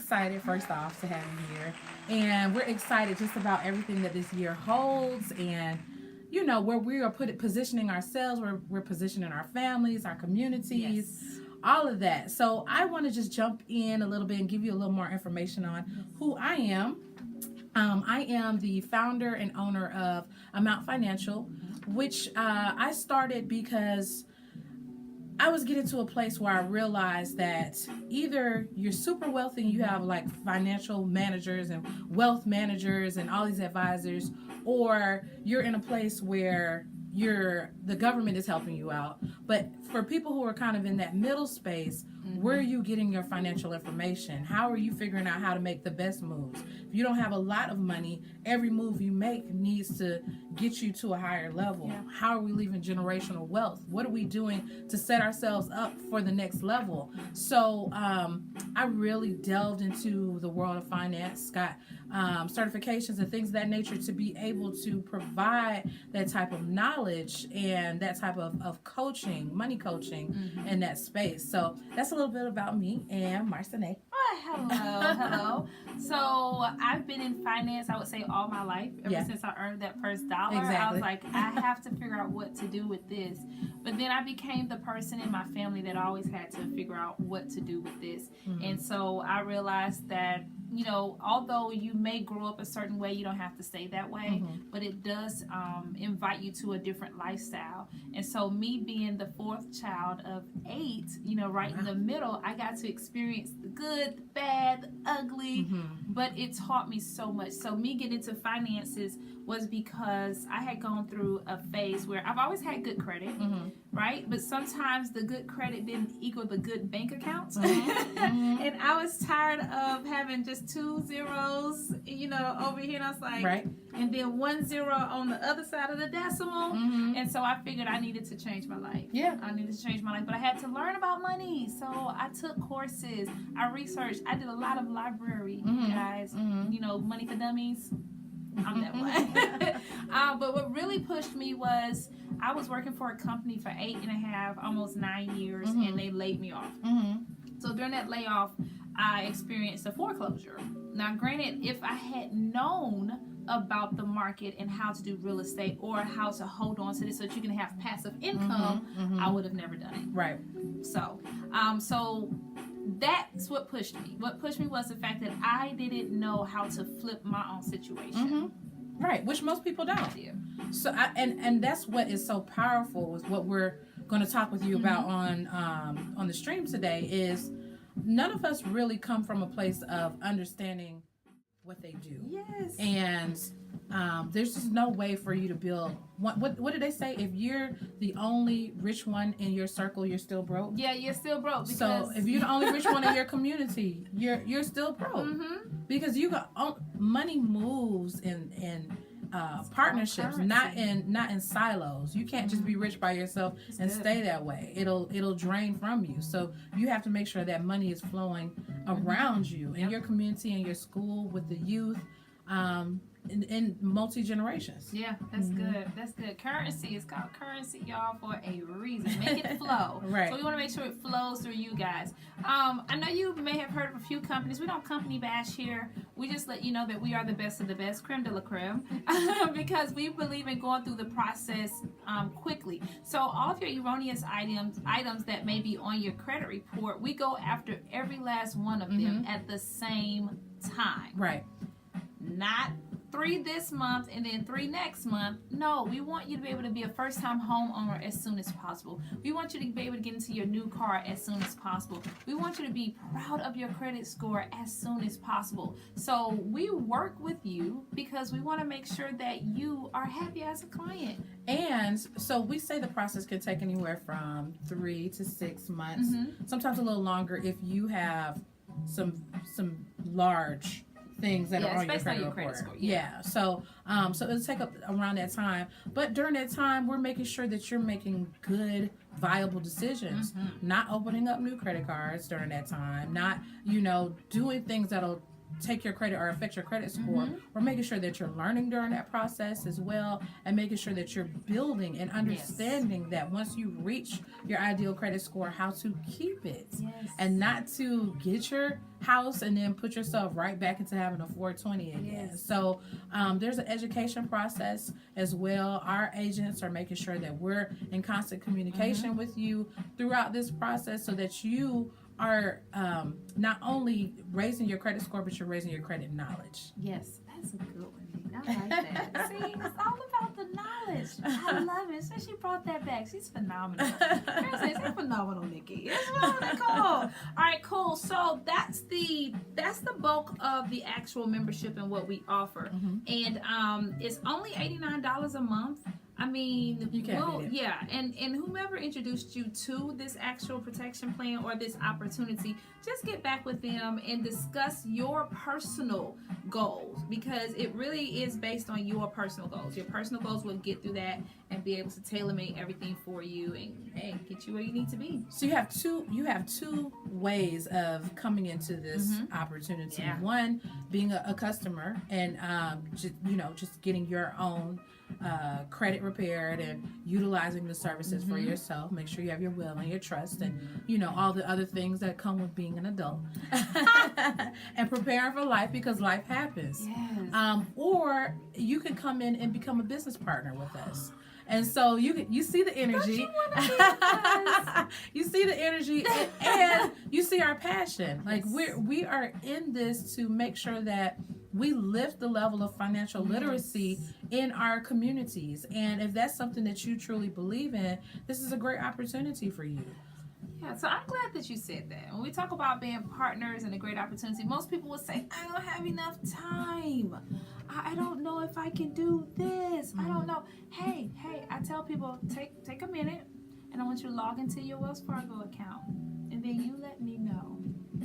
excited, first off, to have you here. And we're excited just about everything that this year holds and where we are positioning ourselves, where we're positioning our families, our communities, all of that. So I want to just jump in a little bit and give you a little more information on who I am. I am the founder and owner of Amount Financial, which I started because I was getting to a place where I realized that either you're super wealthy and you have like financial managers and wealth managers and all these advisors, or you're in a place where the government is helping you out. But for people who are kind of in that middle space, where are you getting your financial information? How are you figuring out how to make the best moves? If you don't have a lot of money, every move you make needs to get you to a higher level. Yeah. How are we leaving generational wealth? What are we doing to set ourselves up for the next level? So I really delved into the world of finance, got certifications and things of that nature to be able to provide that type of knowledge and that type of coaching, money coaching in that space. So that's a little bit about me and Marcenae. Hello. So I've been in finance, I would say, all my life, ever since I earned that first dollar. Exactly. I was like, I have to figure out what to do with this. But then I became the person in my family that always had to figure out what to do with this. And so I realized that, although you may grow up a certain way, you don't have to stay that way, but it does invite you to a different lifestyle. And so me being the fourth child of 8, right in the middle, I got to experience the good, the bad, the ugly, but it taught me so much. So me getting into finances was because I had gone through a phase where I've always had good credit, right? But sometimes the good credit didn't equal the good bank accounts. And I was tired of having just 2 zeros, over here. And I was like, and then 1 0 on the other side of the decimal. And so I figured I needed to change my life. Yeah. I needed to change my life. But I had to learn about money. So I took courses. I researched. I did a lot of library, guys. Money for Dummies. I'm that one. But what really pushed me was I was working for a company for 8.5, almost 9 years, and they laid me off. So during that layoff, I experienced a foreclosure. Now, granted, if I had known about the market and how to do real estate or how to hold on to this so that you can have passive income, I would have never done it. Right. So that's what pushed me. What pushed me was the fact that I didn't know how to flip my own situation. Right, which most people don't. So, and that's what is so powerful is what we're going to talk with you about on the stream today is none of us really come from a place of understanding what they do. Yes. And there's just no way for you to build. What did they say? If you're the only rich one in your circle, you're still broke. Yeah, you're still broke. So if you're the only rich one in your community, you're still broke. Because money moves in partnerships, not in silos. You can't just be rich by yourself and stay that way. It'll drain from you. So you have to make sure that money is flowing around you in your community, in your school, with the youth. In multi-generations. Yeah, that's good. That's good. Currency is called currency, y'all, for a reason. Make it flow. Right. So we want to make sure it flows through you guys. I know you may have heard of a few companies. We don't company bash here. We just let you know that we are the best of the best, creme de la creme, because we believe in going through the process quickly. So all of your erroneous items that may be on your credit report, we go after every last one of them at the same time. Right. Not 3 this month and then 3 next month. No, we want you to be able to be a first-time homeowner as soon as possible. We want you to be able to get into your new car as soon as possible. We want you to be proud of your credit score as soon as possible. So we work with you because we want to make sure that you are happy as a client. And so we say the process can take anywhere from 3 to 6 months, sometimes a little longer if you have some large things that are on your credit report. Score, so it'll take up around that time, but during that time we're making sure that you're making good, viable decisions, not opening up new credit cards during that time, not doing things that'll take your credit or affect your credit score. Mhm. We're making sure that you're learning during that process as well, and making sure that you're building and understanding that once you reach your ideal credit score, how to keep it. Yes. And not to get your house and then put yourself right back into having a 420 again. Yes. So there's an education process as well. Our agents are making sure that we're in constant communication with you throughout this process, so that you are not only raising your credit score, but you're raising your credit knowledge. Yes, that's a good one. I like that. See, it's all about the knowledge. I love it. So she brought that back. She's phenomenal. She's phenomenal, Nikki. It's really cool. All right, cool. So that's the bulk of the actual membership and what we offer. Mhm. And it's only $89 a month. I mean, You can't beat it. yeah, and whomever introduced you to this actual protection plan or this opportunity, just get back with them and discuss your personal goals, because it really is based on your personal goals. Your personal goals will get through that and be able to tailor-make everything for you and get you where you need to be. So you have two ways of coming into this opportunity. Yeah. One, being a customer and just getting your own credit repaired and utilizing the services for yourself. Make sure you have your will and your trust and all the other things that come with being an adult and preparing for life, because life happens. Yes. Or you can come in and become a business partner with us. And so you see the energy. You see the energy and you see our passion. Like we are in this to make sure that we lift the level of financial literacy in our communities. And if that's something that you truly believe in, this is a great opportunity for you. Yeah, so I'm glad that you said that. When we talk about being partners and a great opportunity, most people would say, I don't have enough time. I don't know if I can do this. I don't know. Hey, I tell people, take a minute, and I want you to log into your Wells Fargo account, and then you let me know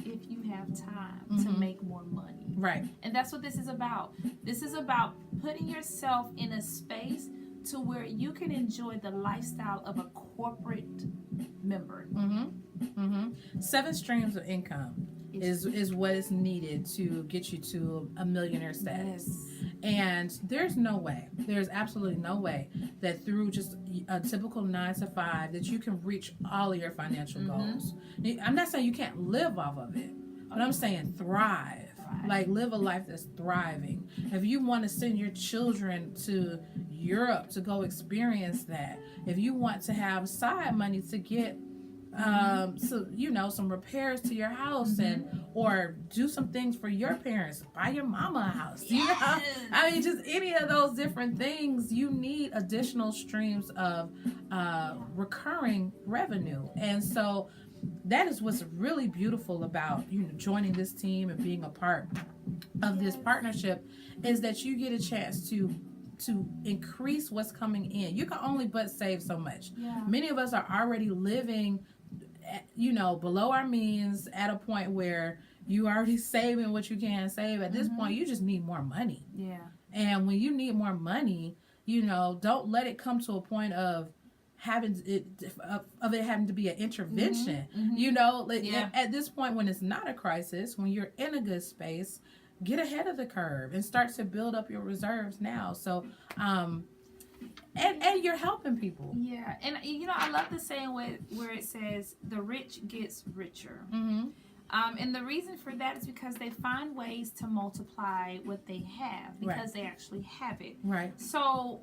if you have time to make more money. Right. And that's what this is about. This is about putting yourself in a space to where you can enjoy the lifestyle of a corporate member. 7 streams of income is what is needed to get you to a millionaire status. And there's absolutely no way that through just a typical 9 to 5 that you can reach all of your financial goals. I'm not saying you can't live off of it, but I'm saying thrive. Like, live a life that's thriving. If you want to send your children to Europe to go experience that, if you want to have side money to get some repairs to your house or do some things for your parents, buy your mama a house. I mean, just any of those different things, you need additional streams of recurring revenue. And so that is what's really beautiful about joining this team and being a part of this partnership, is that you get a chance to increase what's coming in. You can only but save so much. Many of us are already living below our means, at a point where you already saving what you can save. At this point, you just need more money. And when you need more money, don't let it come to a point of having to be an intervention. At this point, when it's not a crisis, when you're in a good space, get ahead of the curve and start to build up your reserves now. So and you're helping people. And I love the saying where it says the rich gets richer. And the reason for that is because they find ways to multiply what they have, because they actually have it. Right. So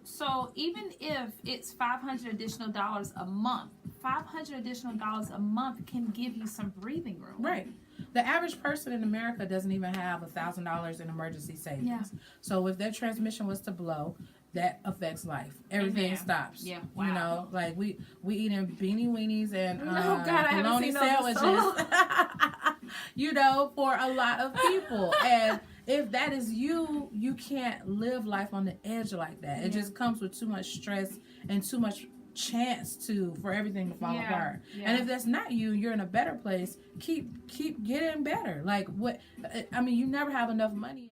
even if it's $500 additional a month, $500 additional a month can give you some breathing room. Right. The average person in America doesn't even have $1,000 in emergency savings. So if their transmission was to blow, that affects life. Everything stops. Wow. Like we eating beanie weenies and bologna sandwiches. For a lot of people. And if that is you, you can't live life on the edge like that. It just comes with too much stress and too much chance for everything to fall apart. And if that's not you, you're in a better place. Keep getting better. Like you never have enough money.